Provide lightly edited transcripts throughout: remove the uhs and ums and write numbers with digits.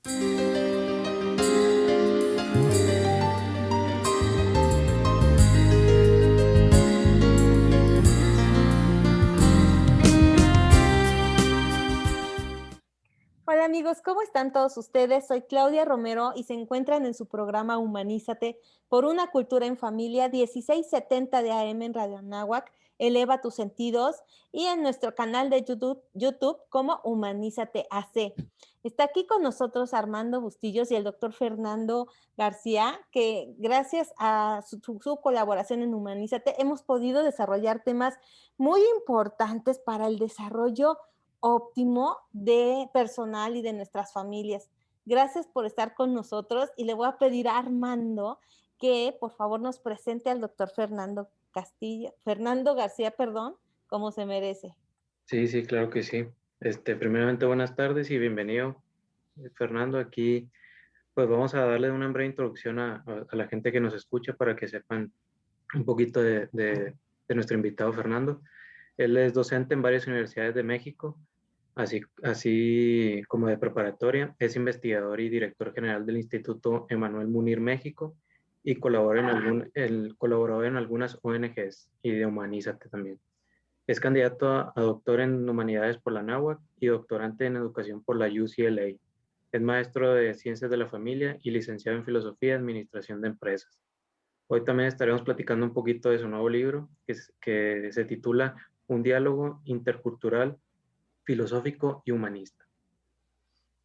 Hola amigos, ¿cómo están todos ustedes? Soy Claudia Romero y se encuentran en su programa Humanízate por una cultura en familia 1670 de AM en Radio Anáhuac, Eleva tus sentidos y en nuestro canal de YouTube como Humanízate AC. Está aquí con nosotros Armando Bustillos y el doctor Fernando García, que gracias a su colaboración en Humanízate hemos podido desarrollar temas muy importantes para el desarrollo óptimo de personal y de nuestras familias. Gracias por estar con nosotros y le voy a pedir a Armando que por favor nos presente al doctor Fernando García, perdón, como se merece. Sí, sí, claro que sí. Primeramente, buenas tardes y bienvenido, Fernando. Aquí, pues vamos a darle una breve introducción a la gente que nos escucha para que sepan un poquito de nuestro invitado Fernando. Él es docente en varias universidades de México, así como de preparatoria. Es investigador y director general del Instituto Emanuel Munir México y colaboró en algunas ONGs y de Humanízate también. Es candidato a doctor en Humanidades por la Anáhuac y doctorante en Educación por la UCLA. Es maestro de Ciencias de la Familia y licenciado en Filosofía y Administración de Empresas. Hoy también estaremos platicando un poquito de su nuevo libro, que se titula Un diálogo intercultural, filosófico y humanista.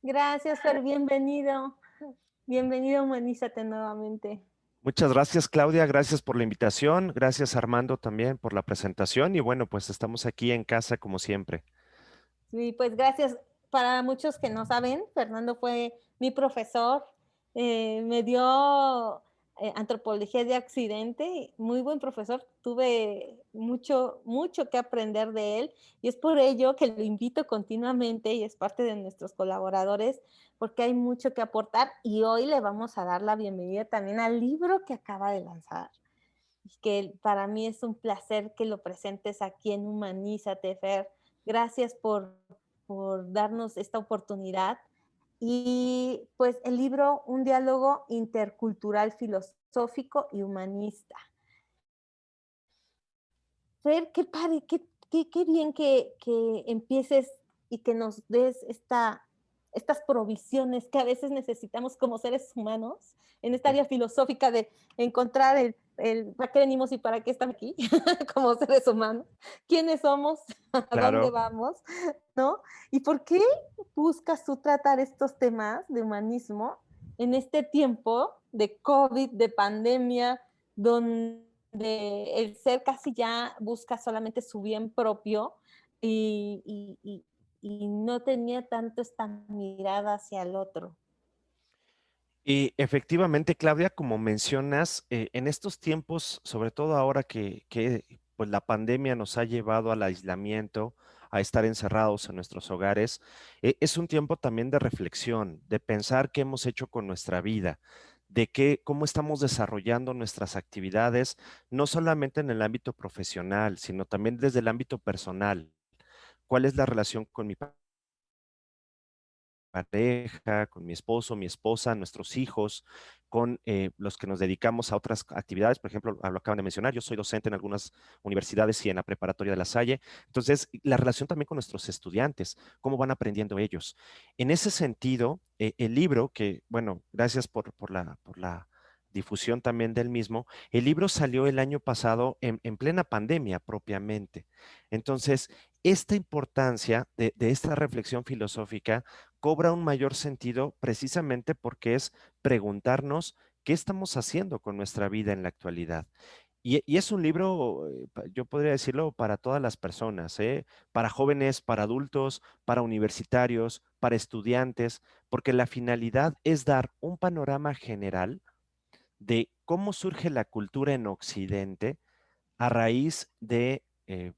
Gracias, Fer, bienvenido. Bienvenido, Humanízate nuevamente. Muchas gracias, Claudia. Gracias por la invitación. Gracias, Armando, también por la presentación. Y bueno, pues estamos aquí en casa como siempre. Sí, pues gracias. Para muchos que no saben, Fernando fue mi profesor, me dio antropología de accidente, muy buen profesor, tuve mucho que aprender de él y es por ello que lo invito continuamente y es parte de nuestros colaboradores porque hay mucho que aportar y hoy le vamos a dar la bienvenida también al libro que acaba de lanzar y que para mí es un placer que lo presentes aquí en Humanízate, Fer. Gracias por darnos esta oportunidad. Y pues el libro, Un diálogo intercultural, filosófico y humanista. Fer, qué padre, qué bien que empieces y que nos des estas provisiones que a veces necesitamos como seres humanos en esta área filosófica de encontrar el para qué venimos y para qué estamos aquí como seres humanos, quiénes somos, a dónde Claro. vamos, ¿no? ¿Y por qué buscas tú tratar estos temas de humanismo en este tiempo de COVID, de pandemia, donde el ser casi ya busca solamente su bien propio y no tenía tanto esta mirada hacia el otro? Y efectivamente, Claudia, como mencionas, en estos tiempos, sobre todo ahora que pues la pandemia nos ha llevado al aislamiento, a estar encerrados en nuestros hogares, es un tiempo también de reflexión, de pensar qué hemos hecho con nuestra vida, de cómo estamos desarrollando nuestras actividades, no solamente en el ámbito profesional, sino también desde el ámbito personal. ¿Cuál es la relación con mi pareja, con mi esposo, mi esposa, nuestros hijos, con los que nos dedicamos a otras actividades? Por ejemplo, lo acaban de mencionar, yo soy docente en algunas universidades y en la preparatoria de La Salle. Entonces, la relación también con nuestros estudiantes, cómo van aprendiendo ellos. En ese sentido, el libro, que, bueno, gracias por la difusión también del mismo, el libro salió el año pasado en plena pandemia propiamente. Entonces, esta importancia de esta reflexión filosófica cobra un mayor sentido precisamente porque es preguntarnos qué estamos haciendo con nuestra vida en la actualidad. Y es un libro, yo podría decirlo, para todas las personas, ¿eh? Para jóvenes, para adultos, para universitarios, para estudiantes, porque la finalidad es dar un panorama general de cómo surge la cultura en Occidente a raíz de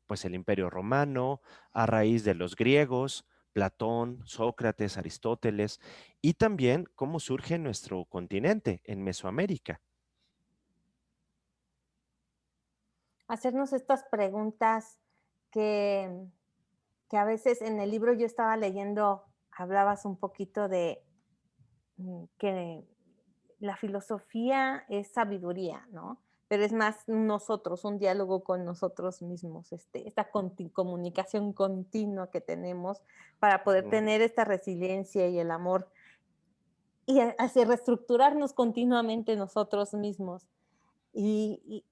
pues el Imperio Romano, a raíz de los griegos, Platón, Sócrates, Aristóteles, y también cómo surge en nuestro continente, en Mesoamérica. Hacernos estas preguntas que, que a veces en el libro yo estaba leyendo, hablabas un poquito que la filosofía es sabiduría, ¿no? Pero es más nosotros, un diálogo con nosotros mismos, esta comunicación continua que tenemos para poder Mm. tener esta resiliencia y el amor y así reestructurarnos continuamente nosotros mismos. Y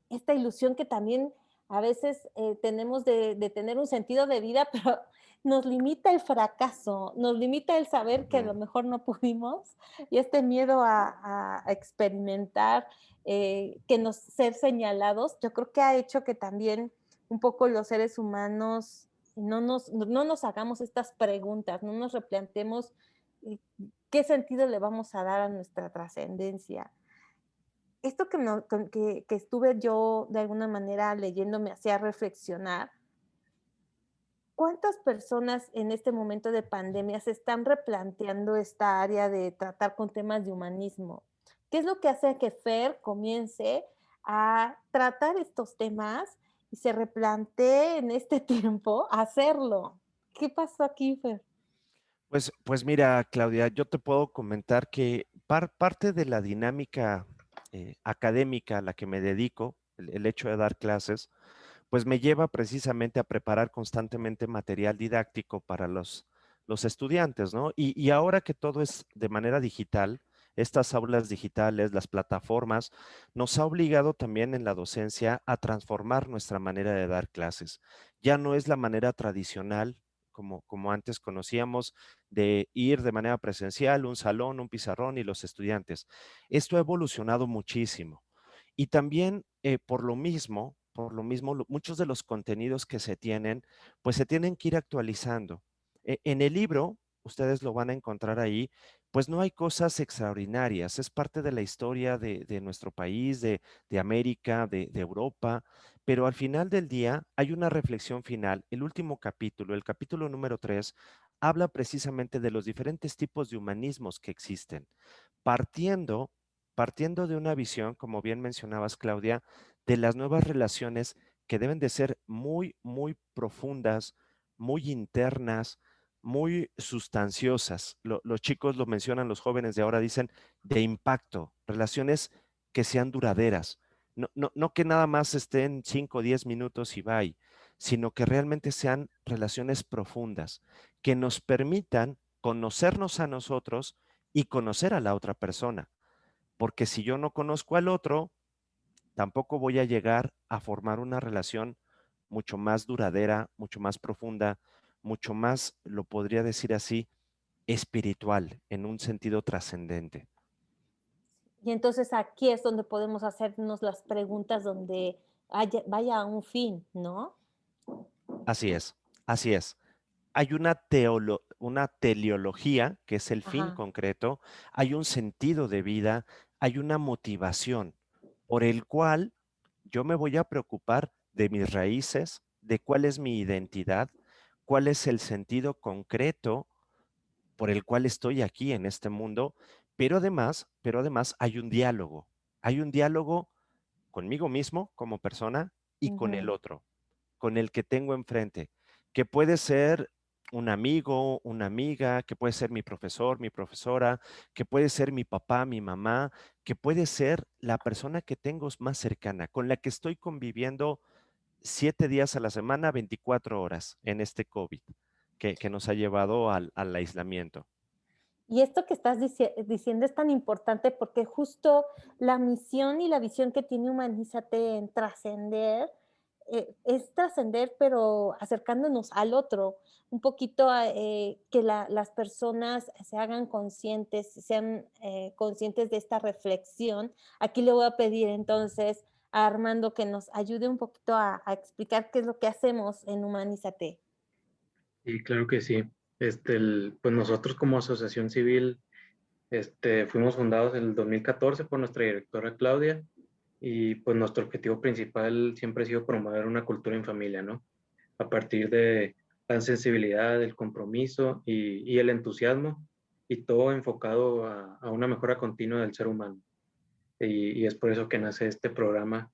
esta ilusión que también a veces tenemos de tener un sentido de vida, pero nos limita el fracaso, nos limita el saber que a lo Mm. mejor no pudimos y este miedo a experimentar, que nos ser señalados, yo creo que ha hecho que también un poco los seres humanos no nos hagamos estas preguntas, no nos replanteemos eh, qué sentido le vamos a dar a nuestra trascendencia. Esto que estuve yo de alguna manera leyendo me hacía reflexionar. ¿Cuántas personas en este momento de pandemia se están replanteando esta área de tratar con temas de humanismo? ¿Qué es lo que hace que Fer comience a tratar estos temas y se replantee en este tiempo hacerlo? ¿Qué pasó aquí, Fer? Pues mira, Claudia, yo te puedo comentar que parte de la dinámica académica a la que me dedico, el hecho de dar clases, pues me lleva precisamente a preparar constantemente material didáctico para los estudiantes, ¿no? Y ahora que todo es de manera digital, estas aulas digitales, las plataformas, nos ha obligado también en la docencia a transformar nuestra manera de dar clases. Ya no es la manera tradicional como antes conocíamos, de ir de manera presencial, un salón, un pizarrón y los estudiantes. Esto ha evolucionado muchísimo. Y también muchos de los contenidos que se tienen, pues se tienen que ir actualizando. En el libro, ustedes lo van a encontrar ahí, pues no hay cosas extraordinarias, es parte de la historia de nuestro país, de América, de Europa, pero al final del día hay una reflexión final. El último capítulo, el capítulo número 3, habla precisamente de los diferentes tipos de humanismos que existen, partiendo partiendo de una visión, como bien mencionabas, Claudia, de las nuevas relaciones que deben de ser muy, muy profundas, muy internas, muy sustanciosas. Los chicos lo mencionan, los jóvenes de ahora dicen de impacto, relaciones que sean duraderas. No que nada más estén 5 o 10 minutos y bye, sino que realmente sean relaciones profundas, que nos permitan conocernos a nosotros y conocer a la otra persona, porque si yo no conozco al otro, tampoco voy a llegar a formar una relación mucho más duradera, mucho más profunda, mucho más, lo podría decir así, espiritual, en un sentido trascendente. Y entonces aquí es donde podemos hacernos las preguntas donde vaya a un fin, ¿no? Así es, así es. Hay una teleología, que es el fin Ajá. concreto, hay un sentido de vida, hay una motivación por el cual yo me voy a preocupar de mis raíces, de cuál es mi identidad, cuál es el sentido concreto por el cual estoy aquí en este mundo, pero además hay un diálogo conmigo mismo como persona y con el Ujú. otro, con el que tengo enfrente, que puede ser un amigo, una amiga, que puede ser mi profesor, mi profesora, que puede ser mi papá, mi mamá, que puede ser la persona que tengo más cercana, con la que estoy conviviendo 7 días a la semana, 24 horas en este COVID que nos ha llevado al aislamiento. Y esto que estás diciendo es tan importante porque justo la misión y la visión que tiene Humanízate en trascender, es trascender, pero acercándonos al otro, un poquito que las personas se hagan conscientes, sean conscientes de esta reflexión. Aquí le voy a pedir entonces a Armando que nos ayude un poquito a explicar qué es lo que hacemos en Humanízate. Y claro que sí. Pues nosotros como asociación civil, fuimos fundados en el 2014 por nuestra directora Claudia y pues nuestro objetivo principal siempre ha sido promover una cultura en familia, ¿no? A partir de la sensibilidad, el compromiso y el entusiasmo y todo enfocado a una mejora continua del ser humano. Y es por eso que nace este programa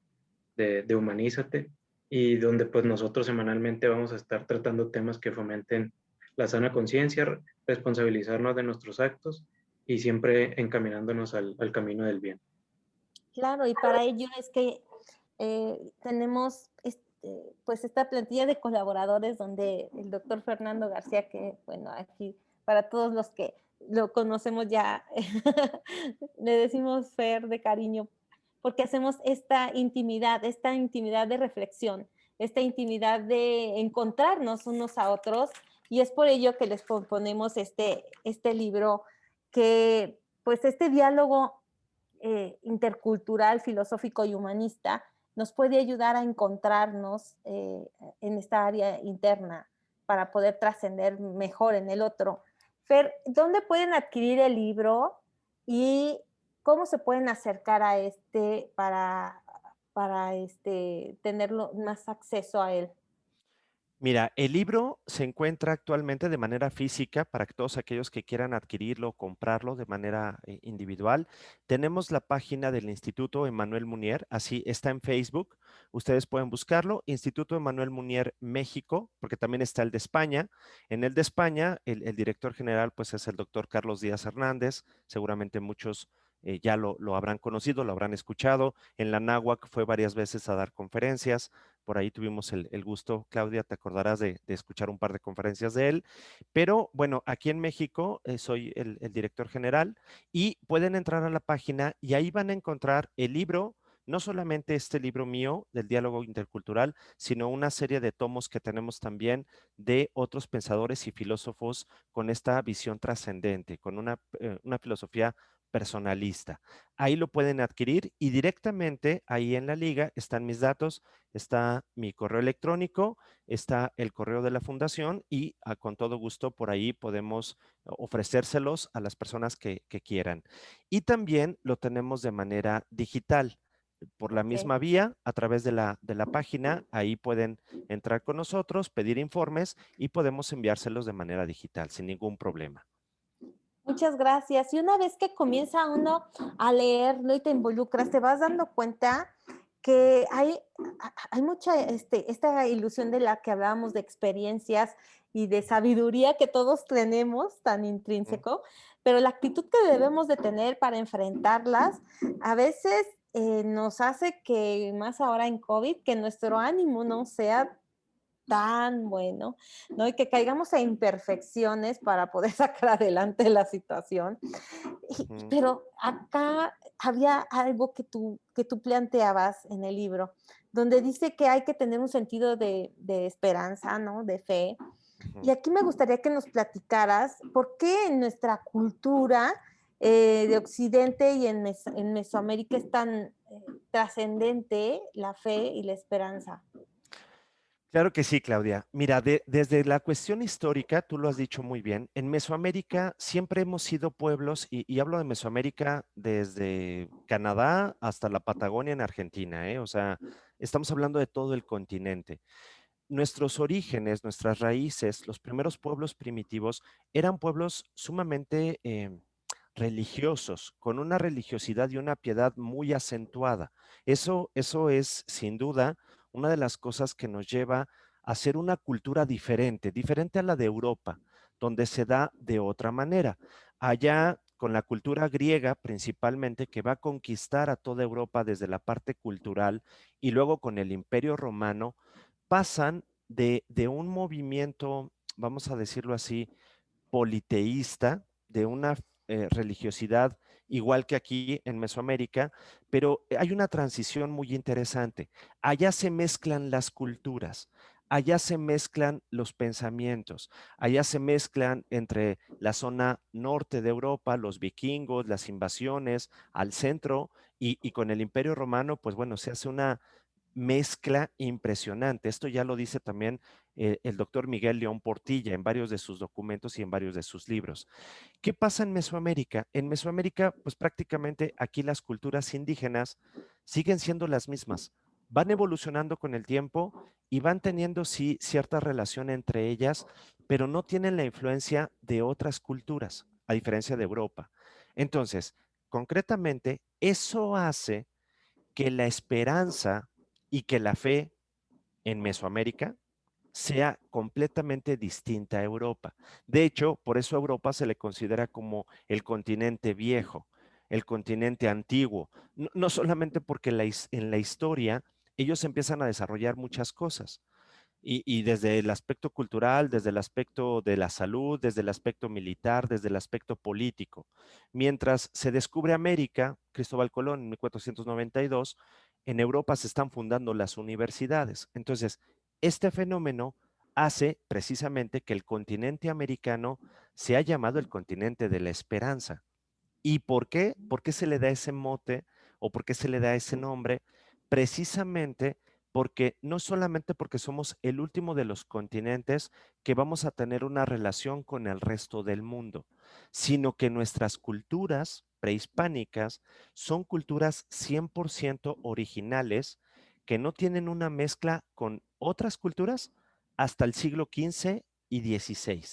de Humanízate y donde pues nosotros semanalmente vamos a estar tratando temas que fomenten la sana conciencia, responsabilizarnos de nuestros actos y siempre encaminándonos al camino del bien. Claro, y para ello es que tenemos pues esta plantilla de colaboradores donde el doctor Fernando García, que bueno, aquí para todos los que lo conocemos ya, le decimos Fer de cariño, porque hacemos esta intimidad de reflexión, esta intimidad de encontrarnos unos a otros, y es por ello que les proponemos este libro, que pues este diálogo intercultural, filosófico y humanista nos puede ayudar a encontrarnos en esta área interna para poder trascender mejor en el otro. Fer, ¿dónde pueden adquirir el libro y cómo se pueden acercar a para tenerlo más acceso a él? Mira, el libro se encuentra actualmente de manera física para que todos aquellos que quieran adquirirlo o comprarlo de manera individual. Tenemos la página del Instituto Emmanuel Munier, así está en Facebook. Ustedes pueden buscarlo, Instituto Emmanuel Munier México, porque también está el de España. En el de España, el director general pues es el doctor Carlos Díaz Hernández. Seguramente muchos ya lo habrán conocido, lo habrán escuchado. En la náhuac fue varias veces a dar conferencias. Por ahí tuvimos el gusto, Claudia, te acordarás de escuchar un par de conferencias de él. Pero bueno, aquí en México soy el director general y pueden entrar a la página y ahí van a encontrar el libro, no solamente este libro mío del diálogo intercultural, sino una serie de tomos que tenemos también de otros pensadores y filósofos con esta visión trascendente, con una filosofía personalista. Ahí lo pueden adquirir y directamente ahí en la liga están mis datos, está mi correo electrónico, está el correo de la fundación y con todo gusto por ahí podemos ofrecérselos a las personas que quieran. Y también lo tenemos de manera digital. Por la Ok. misma vía, a través de la página, ahí pueden entrar con nosotros, pedir informes y podemos enviárselos de manera digital sin ningún problema. Muchas gracias. Y una vez que comienza uno a leerlo y te involucras, te vas dando cuenta que hay mucha esta ilusión de la que hablábamos de experiencias y de sabiduría que todos tenemos tan intrínseco, pero la actitud que debemos de tener para enfrentarlas a veces nos hace que, más ahora en COVID, que nuestro ánimo no sea tan bueno, ¿no? Y que caigamos a imperfecciones para poder sacar adelante la situación. Pero acá había algo que tú planteabas en el libro, donde dice que hay que tener un sentido de esperanza, ¿no? De fe. Y aquí me gustaría que nos platicaras por qué en nuestra cultura de Occidente y en Mesoamérica es tan trascendente la fe y la esperanza. Claro que sí, Claudia. Mira, desde la cuestión histórica, tú lo has dicho muy bien, en Mesoamérica siempre hemos sido pueblos, y hablo de Mesoamérica desde Canadá hasta la Patagonia en Argentina, ¿eh? O sea, estamos hablando de todo el continente. Nuestros orígenes, nuestras raíces, los primeros pueblos primitivos eran pueblos sumamente religiosos, con una religiosidad y una piedad muy acentuada. Eso es sin duda una de las cosas que nos lleva a ser una cultura diferente, diferente a la de Europa, donde se da de otra manera. Allá con la cultura griega principalmente, que va a conquistar a toda Europa desde la parte cultural, y luego con el Imperio Romano, pasan de un movimiento, vamos a decirlo así, politeísta, de una religiosidad igual que aquí en Mesoamérica, pero hay una transición muy interesante. Allá se mezclan las culturas, allá se mezclan los pensamientos, allá se mezclan entre la zona norte de Europa, los vikingos, las invasiones al centro y con el Imperio Romano, pues bueno, se hace una mezcla impresionante. Esto ya lo dice también el doctor Miguel León Portilla en varios de sus documentos y en varios de sus libros. ¿Qué pasa en Mesoamérica? En Mesoamérica, pues prácticamente aquí las culturas indígenas siguen siendo las mismas. Van evolucionando con el tiempo y van teniendo sí cierta relación entre ellas, pero no tienen la influencia de otras culturas, a diferencia de Europa. Entonces, concretamente, eso hace que la esperanza y que la fe en Mesoamérica sea completamente distinta a Europa. De hecho, por eso a Europa se le considera como el continente viejo, el continente antiguo, no solamente porque en la historia ellos empiezan a desarrollar muchas cosas. Y desde el aspecto cultural, desde el aspecto de la salud, desde el aspecto militar, desde el aspecto político. Mientras se descubre América, Cristóbal Colón en 1492, en Europa se están fundando las universidades. Entonces, este fenómeno hace precisamente que el continente americano se ha llamado el continente de la esperanza. ¿Y por qué? ¿Por qué se le da ese mote o por qué se le da ese nombre? Precisamente porque no solamente porque somos el último de los continentes que vamos a tener una relación con el resto del mundo, sino que nuestras culturas prehispánicas son culturas 100% originales que no tienen una mezcla con otras culturas hasta el siglo XV y XVI.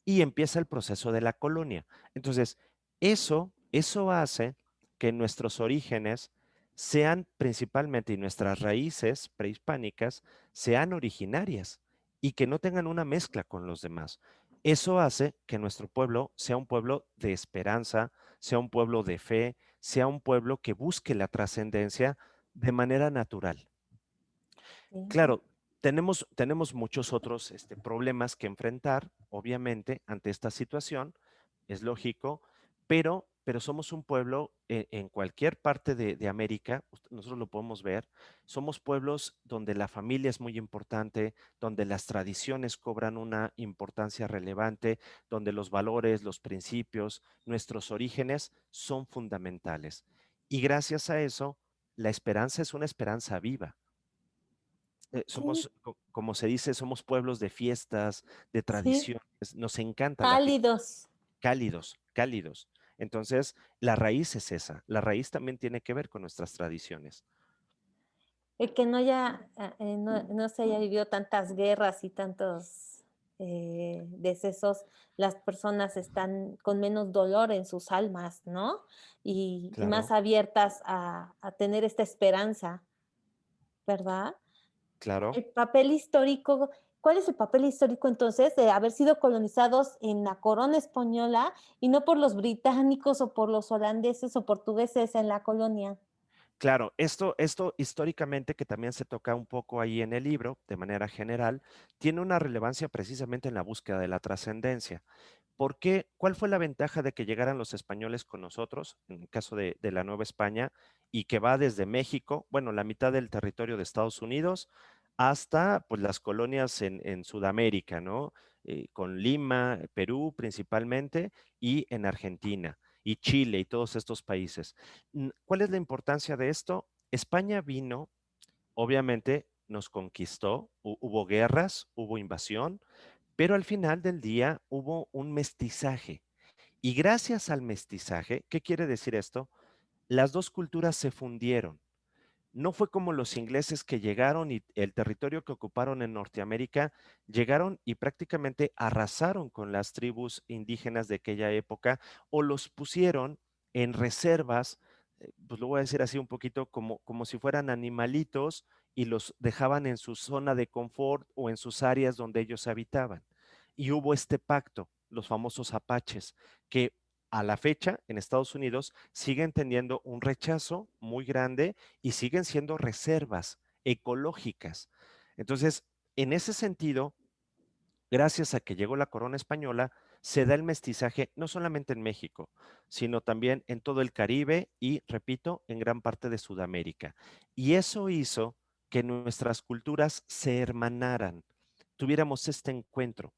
Y empieza el proceso de la colonia. Entonces, eso hace que nuestros orígenes sean principalmente y nuestras raíces prehispánicas sean originarias y que no tengan una mezcla con los demás. Eso hace que nuestro pueblo sea un pueblo de esperanza, sea un pueblo de fe, sea un pueblo que busque la trascendencia de manera natural. Sí. Claro, tenemos muchos otros problemas que enfrentar, obviamente, ante esta situación, es lógico, pero somos un pueblo en cualquier parte de América, nosotros lo podemos ver, somos pueblos donde la familia es muy importante, donde las tradiciones cobran una importancia relevante, donde los valores, los principios, nuestros orígenes son fundamentales. Y gracias a eso, la esperanza es una esperanza viva. Sí, Como se dice, somos pueblos de fiestas, de sí, tradiciones, nos encanta la fiesta, cálidos. cálidos, cálidos. Entonces, la raíz es esa, la raíz también tiene que ver con nuestras tradiciones. El que no haya, no se haya vivido tantas guerras y tantos decesos, las personas están con menos dolor en sus almas, ¿no? Y más Claro, abiertas a tener esta esperanza, ¿verdad? claro. El papel histórico, ¿cuál es el papel histórico entonces de haber sido colonizados en la corona española y no por los británicos o por los holandeses o portugueses en la colonia? Claro, esto históricamente, que también se toca un poco ahí en el libro, de manera general, tiene una relevancia precisamente en la búsqueda de la trascendencia. ¿Por qué? ¿Cuál fue la ventaja de que llegaran los españoles con nosotros, en el caso de la Nueva España, y que va desde México, bueno, la mitad del territorio de Estados Unidos, hasta pues las colonias en Sudamérica, ¿no? Con Lima, Perú principalmente, y en Argentina, y Chile, y todos estos países. ¿Cuál es la importancia de esto? España vino, obviamente, nos conquistó, hubo guerras, hubo invasión, pero al final del día hubo un mestizaje. Y gracias al mestizaje, ¿qué quiere decir esto? Las dos culturas se fundieron. No fue como los ingleses que llegaron y el territorio que ocuparon en Norteamérica, llegaron y prácticamente arrasaron con las tribus indígenas de aquella época o los pusieron en reservas, pues lo voy a decir así un poquito como si fueran animalitos y los dejaban en su zona de confort o en sus áreas donde ellos habitaban. Y hubo este pacto, los famosos apaches, que a la fecha en Estados Unidos siguen teniendo un rechazo muy grande y siguen siendo reservas ecológicas. Entonces, en ese sentido, gracias a que llegó la corona española, se da el mestizaje no solamente en México, sino también en todo el Caribe y, repito, en gran parte de Sudamérica. Y eso hizo que nuestras culturas se hermanaran, tuviéramos este encuentro.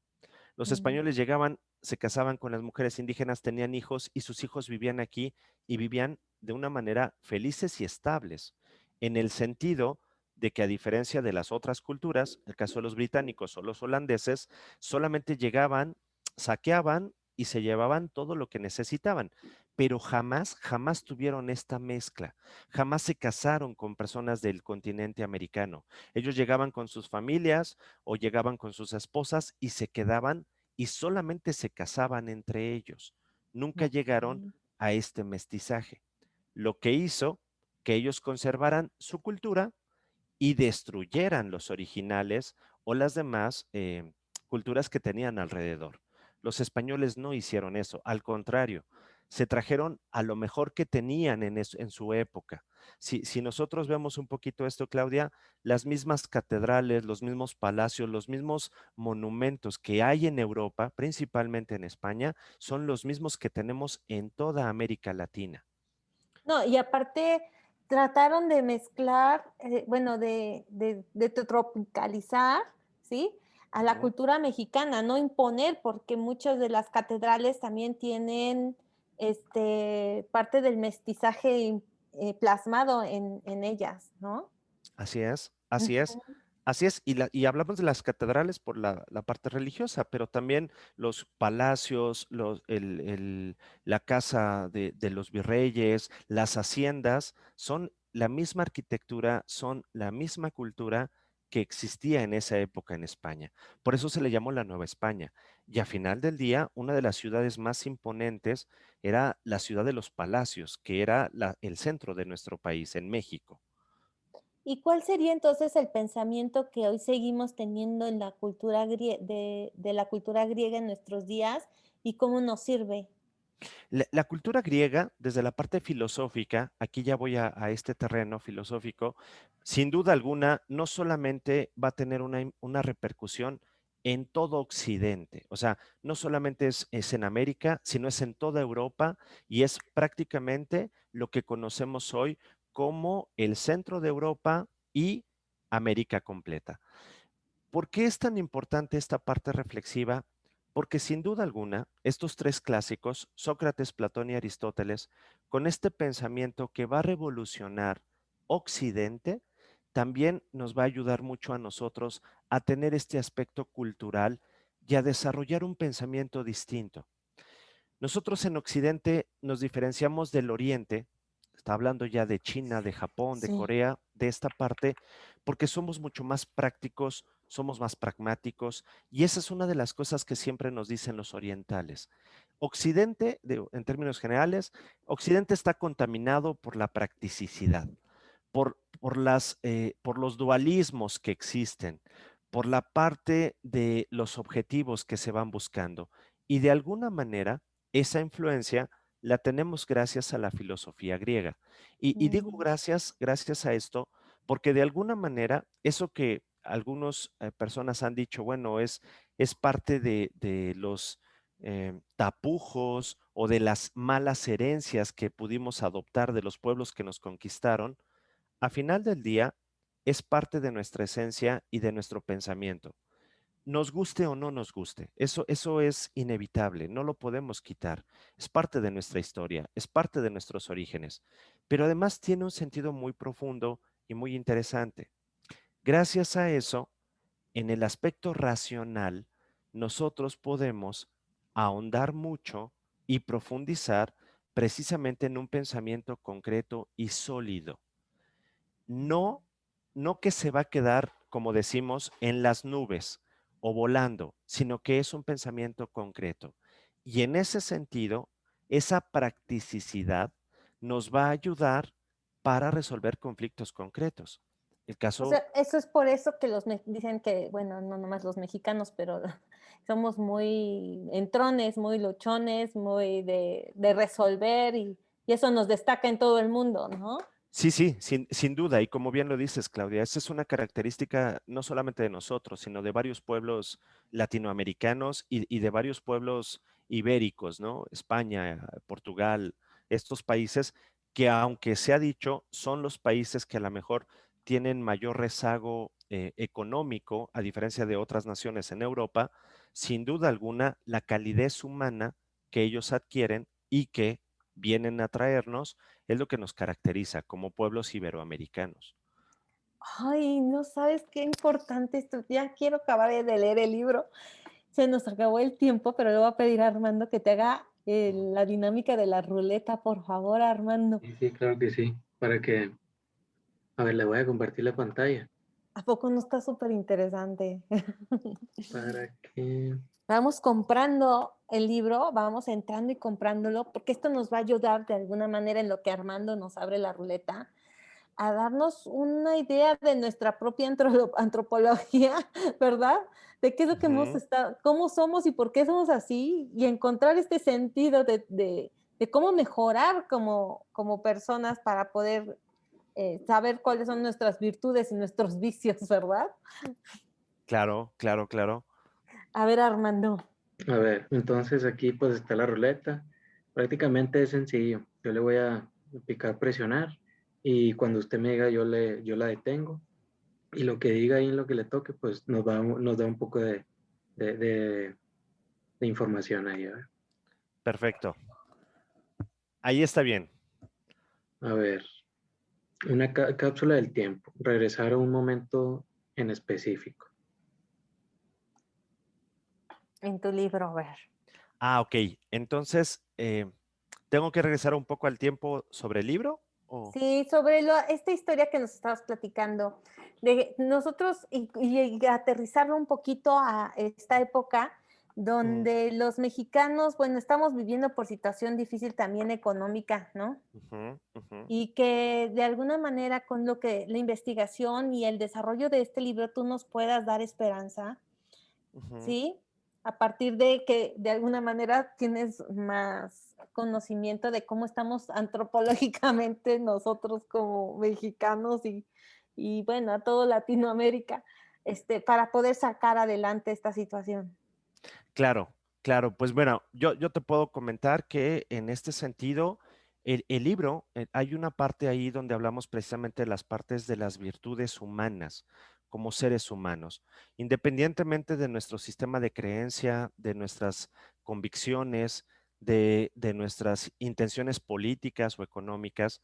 Los Mm, españoles llegaban, se casaban con las mujeres indígenas, tenían hijos y sus hijos vivían aquí y vivían de una manera felices y estables, en el sentido de que a diferencia de las otras culturas, el caso de los británicos o los holandeses, solamente llegaban, saqueaban y se llevaban todo lo que necesitaban, pero jamás tuvieron esta mezcla, jamás se casaron con personas del continente americano. Ellos llegaban con sus familias o llegaban con sus esposas y se quedaban y solamente se casaban entre ellos. Nunca llegaron ok. a este mestizaje, lo que hizo que ellos conservaran su cultura y destruyeran los originales o las demás culturas que tenían alrededor. Los españoles no hicieron eso, al contrario, se trajeron a lo mejor que tenían en su época. Si nosotros vemos un poquito esto, Claudia, las mismas catedrales, los mismos palacios, los mismos monumentos que hay en Europa, principalmente en España, son los mismos que tenemos en toda América Latina. No, y aparte trataron de mezclar, bueno, de tropicalizar, ¿sí? A la cultura mexicana, no imponer, porque muchas de las catedrales también tienen parte del mestizaje plasmado en ellas, ¿no? Así es, así es. Ujú. Así es, y hablamos de las catedrales por la parte religiosa, pero también los palacios, la casa de los virreyes, las haciendas, son la misma arquitectura, son la misma cultura que existía en esa época en España. Por eso se le llamó la Nueva España. Y a final del día, una de las ciudades más imponentes era la ciudad de los palacios, que era el centro de nuestro país, en México. ¿Y cuál sería entonces el pensamiento que hoy seguimos teniendo en la cultura de la cultura griega en nuestros días y cómo nos sirve? La cultura griega, desde la parte filosófica, aquí ya voy a este terreno filosófico, sin duda alguna, no solamente va a tener una repercusión en todo Occidente, o sea, no solamente es en América, sino es en toda Europa y es prácticamente lo que conocemos hoy como el centro de Europa y América completa. ¿Por qué es tan importante esta parte reflexiva? Porque sin duda alguna, estos tres clásicos, Sócrates, Platón y Aristóteles, con este pensamiento que va a revolucionar Occidente, también nos va a ayudar mucho a nosotros a tener este aspecto cultural y a desarrollar un pensamiento distinto. Nosotros en Occidente nos diferenciamos del Oriente, está hablando ya de China, de Japón, de Sí. Corea, de esta parte, porque somos mucho más prácticos, somos más pragmáticos, y esa es una de las cosas que siempre nos dicen los orientales. Occidente, en términos generales, Occidente está contaminado por la practicidad, por los dualismos que existen, por la parte de los objetivos que se van buscando. Y de alguna manera, esa influencia la tenemos gracias a la filosofía griega. Y digo Mm. gracias a esto, porque de alguna manera, eso que algunas personas han dicho, bueno, es parte de los tapujos o de las malas herencias que pudimos adoptar de los pueblos que nos conquistaron, a final del día es parte de nuestra esencia y de nuestro pensamiento. Nos guste o no nos guste, eso es inevitable, no lo podemos quitar. Es parte de nuestra historia, es parte de nuestros orígenes, pero además tiene un sentido muy profundo y muy interesante. Gracias a eso, en el aspecto racional, nosotros podemos ahondar mucho y profundizar precisamente en un pensamiento concreto y sólido. No, no que se va a quedar, como decimos, en las nubes o volando, sino que es un pensamiento concreto. Y en ese sentido, esa practicidad nos va a ayudar para resolver conflictos concretos. El O caso, sea, eso es por eso que dicen que, bueno, no nomás los mexicanos, pero somos muy entrones, muy luchones, muy de resolver y eso nos destaca en todo el mundo, ¿no? sí, sí, sin duda, y como bien lo dices, Claudia, esa es una característica no solamente de nosotros, sino de varios pueblos latinoamericanos y de varios pueblos ibéricos, ¿no? España, Portugal, estos países que aunque se ha dicho, son los países que a lo mejor tienen mayor rezago económico, a diferencia de otras naciones en Europa, sin duda alguna, la calidez humana que ellos adquieren y que vienen a traernos es lo que nos caracteriza como pueblos iberoamericanos. Ay, no sabes qué importante esto. Ya quiero acabar de leer el libro. Se nos acabó el tiempo, pero le voy a pedir a Armando que te haga la dinámica de la ruleta, por favor, Armando. Sí, sí, claro que sí. A ver, le voy a compartir la pantalla ¿A poco no está súper interesante? para que, Vamos comprando el libro, vamos entrando y comprándolo, porque esto nos va a ayudar de alguna manera en lo que Armando nos abre la ruleta a darnos una idea de nuestra propia antropología, ¿verdad? De qué es lo que hemos Ujú. estado, cómo somos y por qué somos así, y encontrar este sentido de cómo mejorar como personas para poder saber cuáles son nuestras virtudes y nuestros vicios, ¿verdad? Claro, claro, claro. A ver, Armando. A ver, entonces aquí pues está la ruleta. Prácticamente es sencillo. Yo le voy a picar presionar y cuando usted me diga yo la detengo y lo que diga ahí en lo que le toque pues nos da un poco de, de- de información ahí. Perfecto. Ahí está bien. A ver, una cápsula del tiempo. Regresar a un momento en específico. En tu libro, a ver. Ah, ok. Entonces, ¿tengo que regresar un poco al tiempo sobre el libro? ¿O? Sí, sobre esta historia que nos estabas platicando, de nosotros y aterrizarlo un poquito a esta época donde los mexicanos, bueno, estamos viviendo por situación difícil también económica, ¿no? Ujú, ujú, Y que de alguna manera con lo que la investigación y el desarrollo de este libro tú nos puedas dar esperanza. ujú. ¿Sí? A partir de que de alguna manera tienes más conocimiento de cómo estamos antropológicamente nosotros como mexicanos y bueno, a todo Latinoamérica, para poder sacar adelante esta situación. Claro, claro. Pues bueno, yo te puedo comentar que en este sentido, el libro, hay una parte ahí donde hablamos precisamente de las partes de las virtudes humanas como seres humanos, independientemente de nuestro sistema de creencia, de nuestras convicciones, de nuestras intenciones políticas o económicas.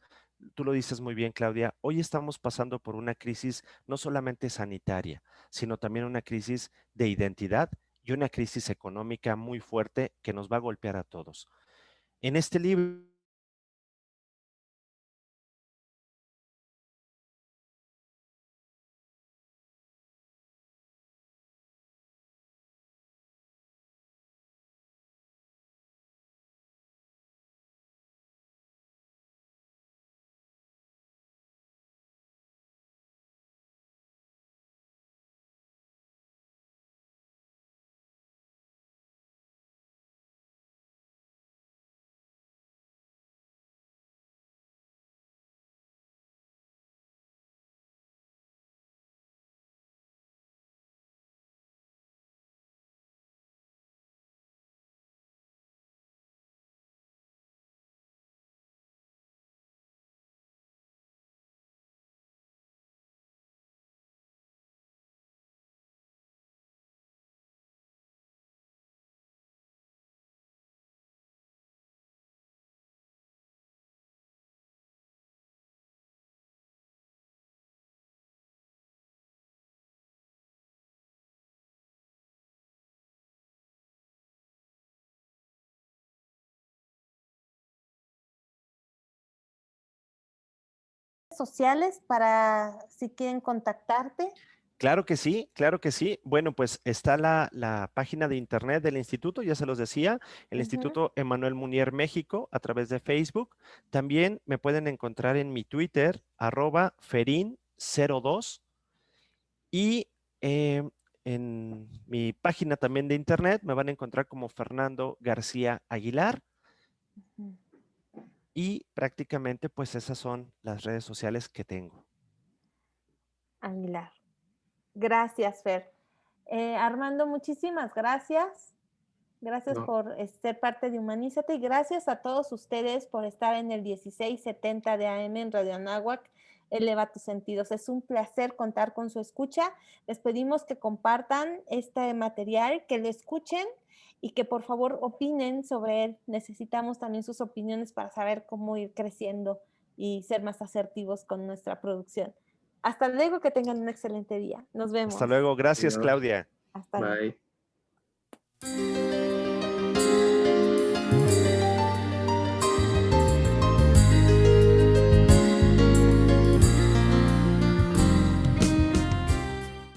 Tú lo dices muy bien, Claudia. Hoy estamos pasando por una crisis no solamente sanitaria, sino también una crisis de identidad y una crisis económica muy fuerte que nos va a golpear a todos. En este libro Sociales para si quieren contactarte. claro que sí, claro que sí. Bueno, pues está la página de internet del instituto, ya se los decía, el Ujú. Instituto Emanuel Munier México a través de Facebook. También me pueden encontrar en mi Twitter, @ferin02 y en mi página también de internet me van a encontrar como Fernando García Aguilar Ujú. y prácticamente pues esas son las redes sociales que tengo. Aguilar. Gracias, Fer. Armando, muchísimas gracias. Gracias No, por ser parte de Humanízate y gracias a todos ustedes por estar en el 1670 de AM en Radio Anáhuac. Eleva tus sentidos. Es un placer contar con su escucha. Les pedimos que compartan este material, que lo escuchen y que por favor opinen sobre él. Necesitamos también sus opiniones para saber cómo ir creciendo y ser más asertivos con nuestra producción. Hasta luego, que tengan un excelente día. Nos Hasta vemos. luego, gracias Dios, Claudia. Hasta luego. bye.